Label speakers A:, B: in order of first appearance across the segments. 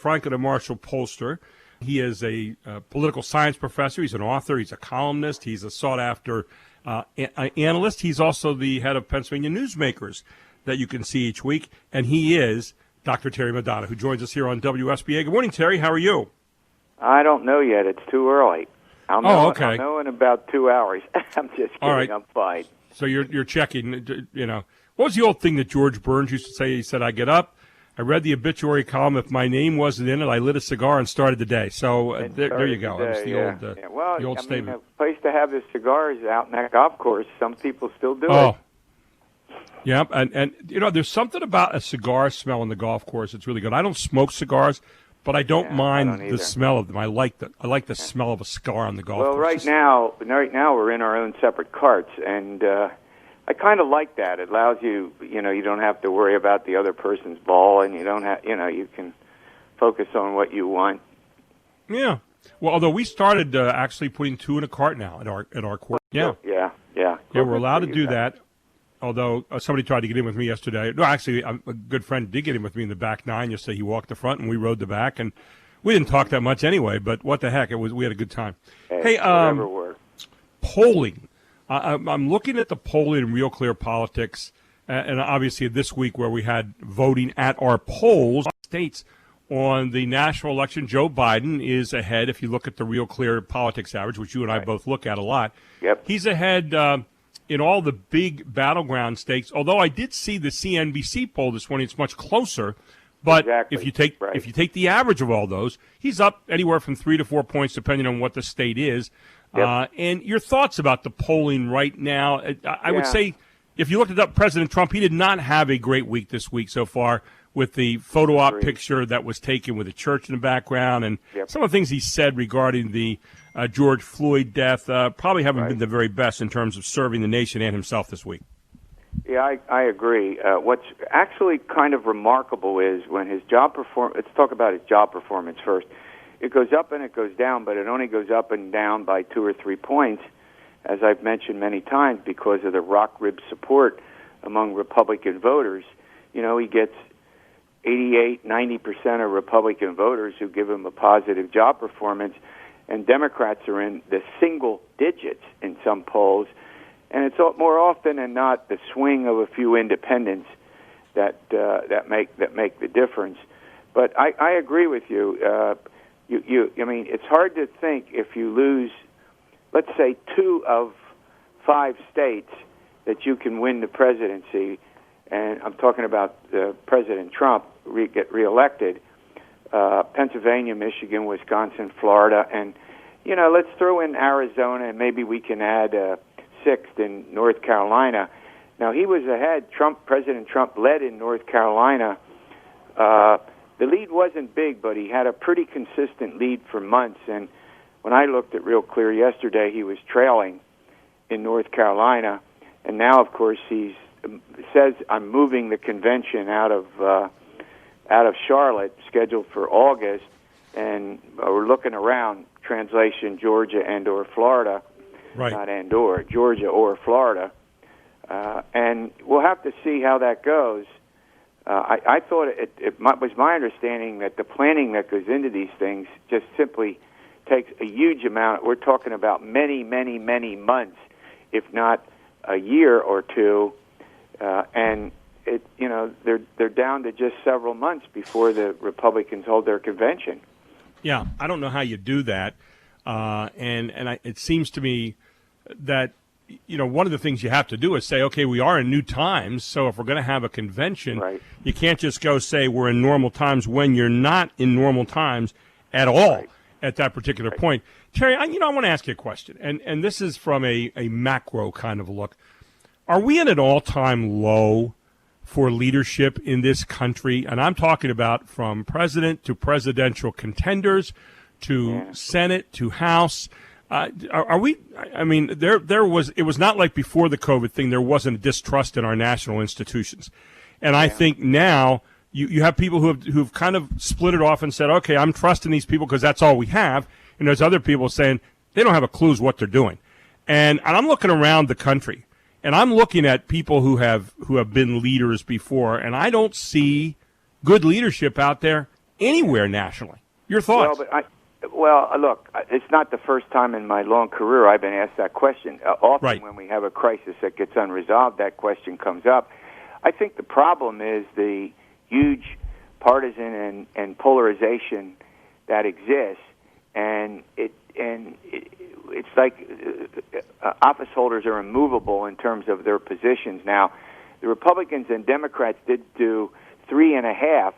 A: Franklin and Marshall pollster. He is a political science professor. He's an author. He's a columnist. He's a sought-after analyst. He's also the head of Pennsylvania Newsmakers that you can see each week. And he is Dr. Terry Madonna, who joins us here on WSBA. Good morning, Terry. How are you?
B: I don't know yet. It's too early. I'll know in about 2 hours. I'm just kidding.
A: All right.
B: I'm fine.
A: So you're checking, you know. What was the old thing that George Burns used to say? He said, I get up, I read the obituary column. If my name wasn't in it, I lit a cigar and started the day. So there you go. That's the old statement.
B: The place to have the cigars out in that golf course. Some people still do it.
A: Yeah, and you know, there's something about a cigar smell in the golf course. It's really good. I don't smoke cigars, but I don't mind the smell of them. I like the smell of a cigar on the golf course.
B: Well, right now we're in our own separate carts, and I kind of like that. It allows you, you don't have to worry about the other person's ball, and you can focus on what you want.
A: Yeah. Well, although we started actually putting two in a cart now at our court. Yeah.
B: Yeah.
A: Yeah, we're allowed to do that. Although somebody tried to get in with me yesterday. No, actually, a good friend did get in with me in the back nine yesterday. He walked the front, and we rode the back, and we didn't talk that much anyway. But what the heck? We had a good time.
B: Hey,
A: polling. I'm looking at the polling in Real Clear Politics, and obviously this week where we had voting at our polls, states on the national election. Joe Biden is ahead. If you look at the Real Clear Politics average, which you and I both look at a lot, he's ahead. In all the big battleground states, although I did see the CNBC poll this morning, it's much closer. But if you take the average of all those, he's up anywhere from 3 to 4 points, depending on what the state is. And your thoughts about the polling right now? I would say, if you looked it up, President Trump, he did not have a great week this week so far, with the photo op picture that was taken with a church in the background, and some of the things he said regarding the George Floyd death probably haven't been the very best in terms of serving the nation and himself this week.
B: Yeah, I agree. What's actually kind of remarkable is when his job performance, let's talk about his job performance first. It goes up and it goes down, but it only goes up and down by 2 or 3 points, as I've mentioned many times, because of the rock rib support among Republican voters. He gets 88, 90% of Republican voters who give him a positive job performance, and Democrats are in the single digits in some polls, and it's more often than not the swing of a few independents that make the difference. But I agree with you. I mean, it's hard to think if you lose, let's say, 2 of 5 states, that you can win the presidency. And I'm talking about President Trump get reelected. Pennsylvania, Michigan, Wisconsin, Florida, and let's throw in Arizona, and maybe we can add 6th in North Carolina. Now, he was ahead. President Trump led in North Carolina. The lead wasn't big, but he had a pretty consistent lead for months. And when I looked at Real Clear yesterday, he was trailing in North Carolina. And now, of course, he says, I'm moving the convention out of Charlotte, scheduled for August, and we're looking around, translation, Georgia and or Florida, not and or, Georgia or Florida. And we'll have to see how that goes. I thought it was my understanding that the planning that goes into these things just simply takes a huge amount. We're talking about many, many, many months, if not a year or two, and they're down to just several months before the Republicans hold their convention.
A: Yeah, I don't know how you do that, it seems to me that one of the things you have to do is say, okay, we are in new times, so if we're going to have a convention, you can't just go say we're in normal times when you're not in normal times at all at that particular point. Terry, I want to ask you a question, and this is from a macro kind of look. Are we at an all-time low for leadership in this country? And I'm talking about from president to presidential contenders to Senate to House. Are we? I mean, there was. It was not like before the COVID thing. There wasn't a distrust in our national institutions, and I think now you have people who've kind of split it off and said, okay, I'm trusting these people because that's all we have, and there's other people saying they don't have a clue what they're doing, and I'm looking around the country, and I'm looking at people who have been leaders before, and I don't see good leadership out there anywhere nationally. Your thoughts?
B: Look, it's not the first time in my long career I've been asked that question. Often
A: Right.
B: when we have a crisis that gets unresolved, that question comes up. I think the problem is the huge partisan and polarization that exists, and it's like office holders are immovable in terms of their positions. Now, the Republicans and Democrats did do 3.5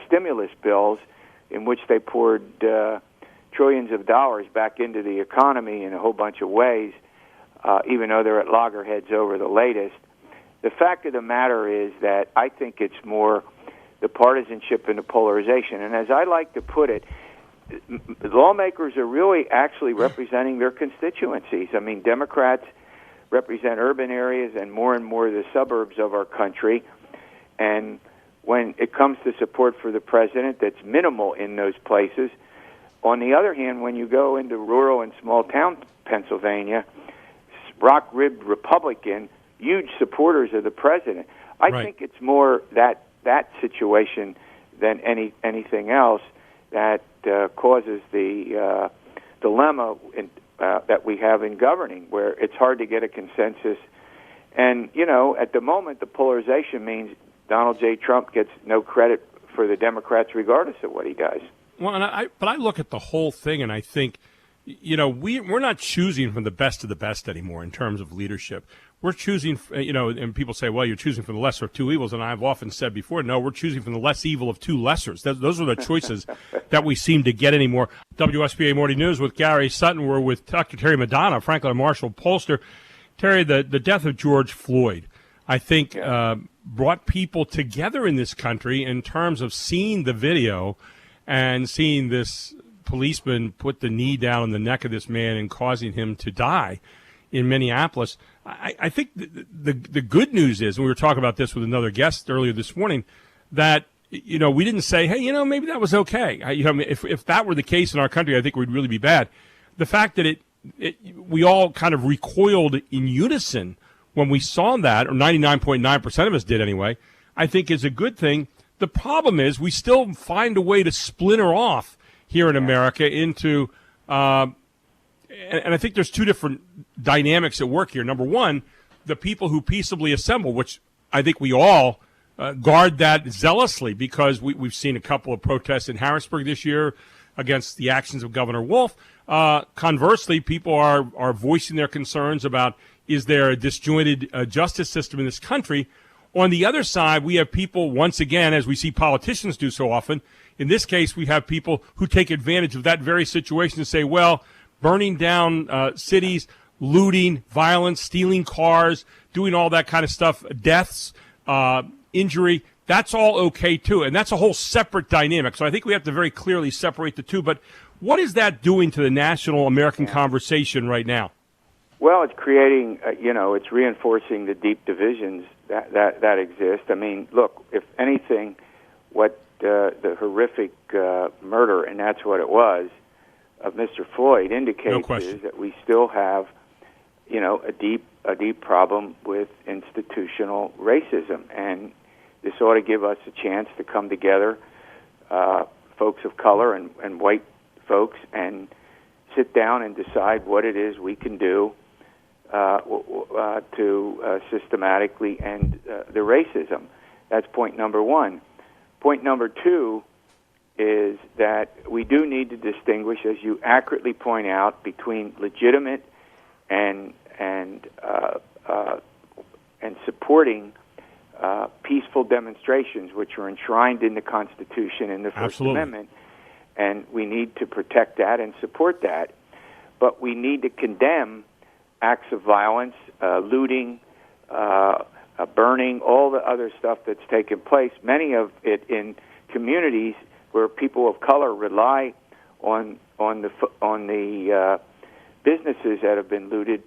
B: stimulus bills in which they poured trillions of dollars back into the economy in a whole bunch of ways, even though they're at loggerheads over the latest. The fact of the matter is that I think it's more the partisanship and the polarization. And as I like to put it, lawmakers are really actually representing their constituencies. I mean, Democrats represent urban areas and more the suburbs of our country. And when it comes to support for the president, that's minimal in those places. On the other hand, when you go into rural and small town Pennsylvania, rock-ribbed Republican, huge supporters of the president. I think it's more that situation than anything else that causes the dilemma that we have in governing, where it's hard to get a consensus. And, at the moment, the polarization means Donald J. Trump gets no credit for the Democrats regardless of what he does.
A: Well, but I look at the whole thing and I think, we're not choosing from the best of the best anymore in terms of leadership. We're choosing, and people say, well, you're choosing from the lesser of two evils. And I've often said before, no, we're choosing from the less evil of two lessers. Those are the choices that we seem to get anymore. WSBA Morning News with Gary Sutton. We're with Dr. Terry Madonna, Franklin Marshall pollster. Terry, the death of George Floyd, I think, brought people together in this country in terms of seeing the video and seeing this policeman put the knee down on the neck of this man and causing him to die in Minneapolis. I think the good news is, and we were talking about this with another guest earlier this morning, that we didn't say, hey, maybe that was okay. If that were the case in our country, I think we'd really be bad. The fact that we all kind of recoiled in unison when we saw that, or 99.9% of us did anyway, I think is a good thing. The problem is we still find a way to splinter off here in America into and I think there's two different dynamics at work here. Number one, the people who peaceably assemble, which I think we all guard that zealously, because we've seen a couple of protests in Harrisburg this year against the actions of Governor Wolf. Conversely, people are voicing their concerns about, is there a disjointed justice system in this country? On the other side, we have people, once again, as we see politicians do so often, in this case, we have people who take advantage of that very situation to say, well, burning down cities, looting, violence, stealing cars, doing all that kind of stuff, deaths, injury, that's all okay too. And that's a whole separate dynamic. So I think we have to very clearly separate the two. But what is that doing to the national American conversation right now?
B: Well, it's creating, it's reinforcing the deep divisions that exist. I mean, look, if anything, what the horrific murder, and that's what it was, of Mr. Floyd indicates is that we still have, a deep problem with institutional racism, and this ought to give us a chance to come together, folks of color and white folks, and sit down and decide what it is we can do to systematically end the racism. That's point number one. Point number two is that we do need to distinguish, as you accurately point out, between legitimate and supporting peaceful demonstrations, which are enshrined in the Constitution and the First Amendment, and we need to protect that and support that. But we need to condemn acts of violence, looting, burning, all the other stuff that's taken place, many of it in communities where people of color rely on the businesses that have been looted,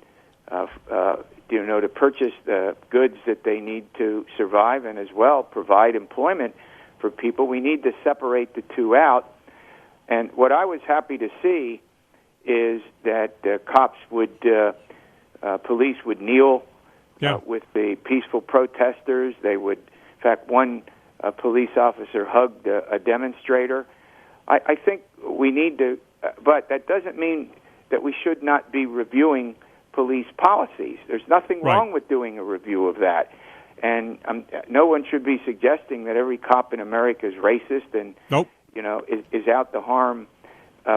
B: to purchase the goods that they need to survive, and as well provide employment for people. We need to separate the two out. And what I was happy to see is that police would kneel with the peaceful protesters. They would, in fact, one a police officer hugged a demonstrator. I think we need to, but that doesn't mean that we should not be reviewing police policies. There's nothing wrong with doing a review of that. And no one should be suggesting that every cop in America is racist and is out to harm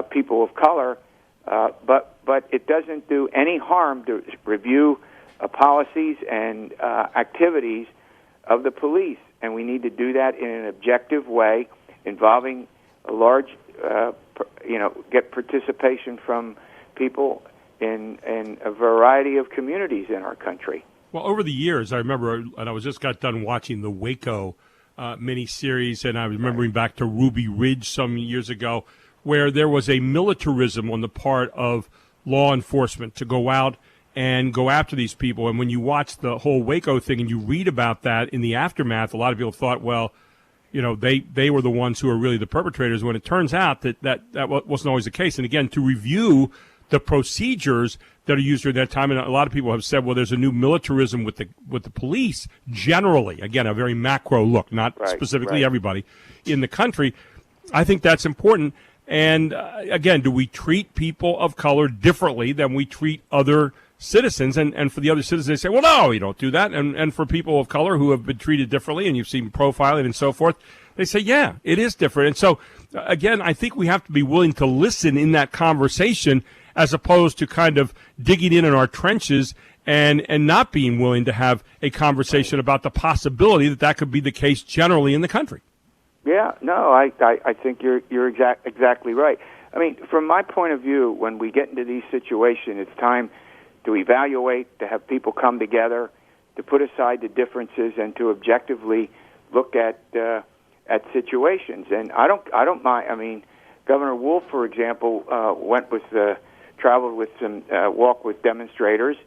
B: people of color. But it doesn't do any harm to review policies and activities of the police, and we need to do that in an objective way, involving a large, get participation from people in a variety of communities in our country.
A: Well, over the years, I remember, and I was just got done watching the Waco miniseries, and I was remembering back to Ruby Ridge some years ago, where there was a militarism on the part of law enforcement to go out and go after these people. And when you watch the whole Waco thing and you read about that in the aftermath, a lot of people thought, well, they were the ones who were really the perpetrators, when it turns out that wasn't always the case. And again, to review the procedures that are used during that time, and a lot of people have said, well, there's a new militarism with the police generally. Again, a very macro look, not specifically everybody in the country. I think that's important. And again, do we treat people of color differently than we treat other citizens? And for the other citizens, they say, well, no, you don't do that. And for people of color who have been treated differently, and you've seen profiling and so forth, they say, yeah, it is different. And so, again, I think we have to be willing to listen in that conversation, as opposed to kind of digging in our trenches and not being willing to have a conversation about the possibility that could be the case generally in the country.
B: Yeah, no, I think you're exactly right. I mean, from my point of view, when we get into these situations, it's time to evaluate, to have people come together, to put aside the differences, and to objectively look at situations. And I don't mind. I mean, Governor Wolf, for example, traveled with some walk with demonstrators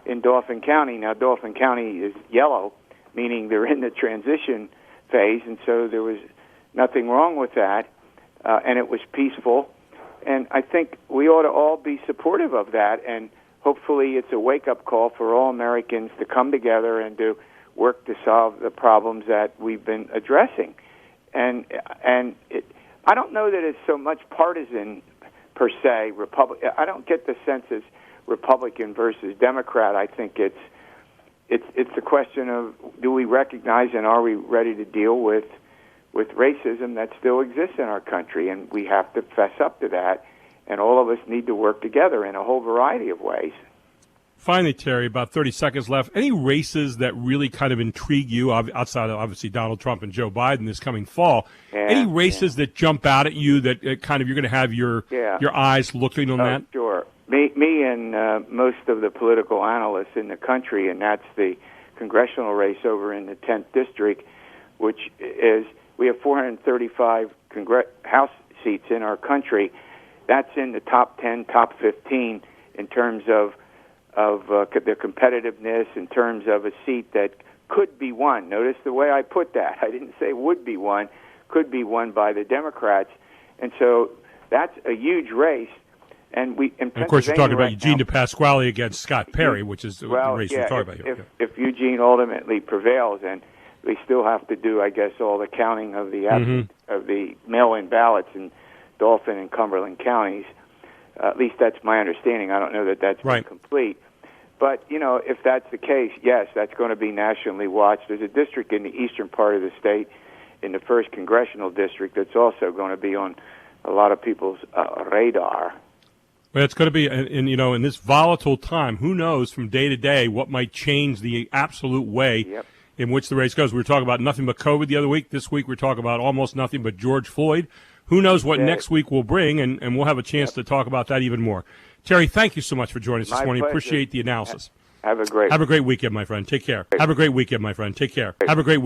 B: in Dauphin County. Now, Dauphin County is yellow, meaning they're in the transition phase, and so there was nothing wrong with that, and it was peaceful. And I think we ought to all be supportive of that, and hopefully it's a wake-up call for all Americans to come together and to work to solve the problems that we've been addressing. And I don't know that it's so much partisan per se. I don't get the sense it's Republican versus Democrat. I think it's a question of, do we recognize and are we ready to deal with racism that still exists in our country, and we have to fess up to that, and all of us need to work together in a whole variety of ways.
A: Finally, Terry, about 30 seconds left. Any races that really kind of intrigue you, outside of obviously Donald Trump and Joe Biden this coming fall? Any races that jump out at you that kind of you're going to have your eyes looking on that? Sure.
B: Me and most of the political analysts in the country, and that's the congressional race over in the 10th District, which is, we have 435 House seats in our country. That's in the top 10, top 15 in terms of the competitiveness, in terms of a seat that could be won. Notice the way I put that. I didn't say would be won, could be won by the Democrats. And so that's a huge race. And
A: of course, you're talking about Eugene DePasquale against Scott Perry, which is the race you're talking about.
B: If Eugene ultimately prevails, and we still have to do, I guess, all the counting of the mail-in ballots in Dauphin and Cumberland counties. At least that's my understanding. I don't know that that's been complete. But, if that's the case, yes, that's going to be nationally watched. There's a district in the eastern part of the state, in the 1st Congressional District, that's also going to be on a lot of people's radar.
A: Well, it's going to be, in this volatile time, who knows from day to day what might change the absolute way in which the race goes. We were talking about nothing but COVID the other week. This week we're talking about almost nothing but George Floyd. Who knows what next week will bring, and we'll have a chance to talk about that even more. Terry, thank you so much for joining us this morning.
B: Pleasure.
A: Appreciate the analysis.
B: Have a great
A: weekend, my friend. Take care. Have a great weekend, my friend. Take care. Have a great weekend.